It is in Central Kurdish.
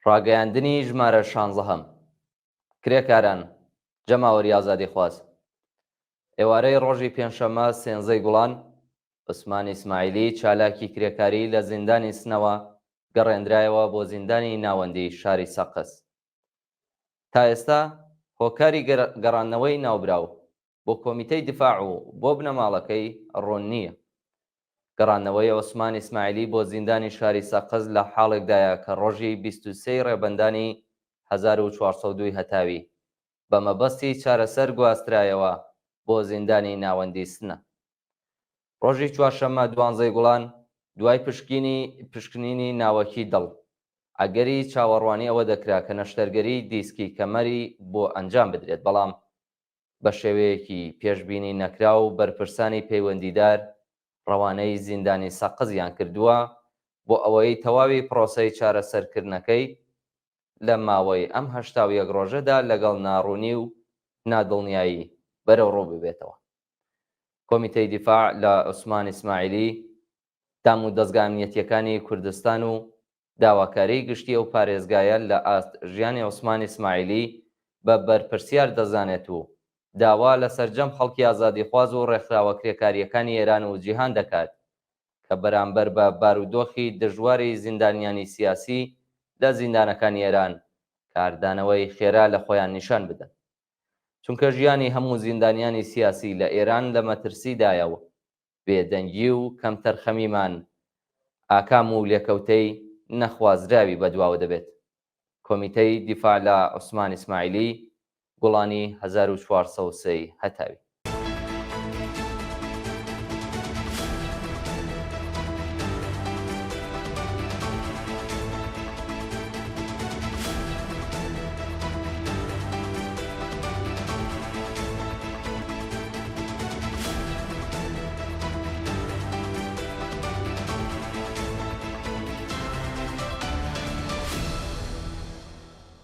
ڕاگەیاندنی ژمارە 16 کرێکاران جەماوەری ئازادی خواست ئێوارەی ڕۆژی پێنجشەممە سێنزەی گوڵان عوسمان ئیسماعیلی چالاکی کرێکاری لە زیندانی سنەوە گەڕێنرایەوە بۆ زیندانی ناوەندی شاری سەقز. تا ئێستا هۆکاری گەڕانەوەی ناوبراو بۆ کۆمیتەی دیفاع و بۆ بنەماڵەکەی ڕوون نییە. گەڕانەوەی عوسمان ئیسماعیلی بۆ زیندانی شاری سەقز لە حاڵێکدایە کە ڕۆژی 23 ڕێبەندانی 1402 هەتاوی بە مەبەستی چارەسەر گواسترایەوە بۆ زیندانی ناوەندی سنە. ڕۆژی چوارشەممە 12 گوڵان دوای پشکنینی ناوەکی دڵ ئەگەری چاوەڕوانی ئەوە دەکرا کە نەشتەرگەری دیسکی کەمەری بۆ ئەنجام بدرێت، بەڵام بە شێوەیەکی پێشبینی نەکرا و بەرپرسانی پەیوەندیدار ڕەوانەی زیندانی سەقزیان کردووە بۆ ئەوەی تەواوی پرۆسەی چارەسەرکردنەکەی لە ماوەی ئەم 81 ڕۆژەدا لەگەڵ ناڕوونی و نادڵنیایی بەرەو ڕوو ببێتەوە. کۆمیتەی دیفاع لە عوسمان ئیسماعیلی دام و دەستگا ئەمنیەتیەکانی کوردستان و داواکاری گشتی ئەو پارێزگایە لە ژیانی عوسمان ئیسماعیلی بە بەرپرسیار دەزانێت و داوا لە سەرجەم خەڵکی ئازادیخواز و ڕێکخراوە کرێکاریەکانی ئێران و جیهان دەکات کە بەرامبەر بە بارودۆخی دژواری زیندانیانی سیاسی لە زیندانەکانی ئێران کاردانەوەی خێرا لە خۆیان نیشان بدەن، چونکە ژیانی هەموو زیندانیانی سیاسی لە ئێران لە مەترسیدایەوە بێدەنگی و کەمتەرخەمیمان ئاکام و لێکەوتەی نەخوازراوی بەدواوە دەبێت. کۆمیتەی دیفاع لە عوسمان ئیسماعیلی گوڵانی 1403 هەتاوی.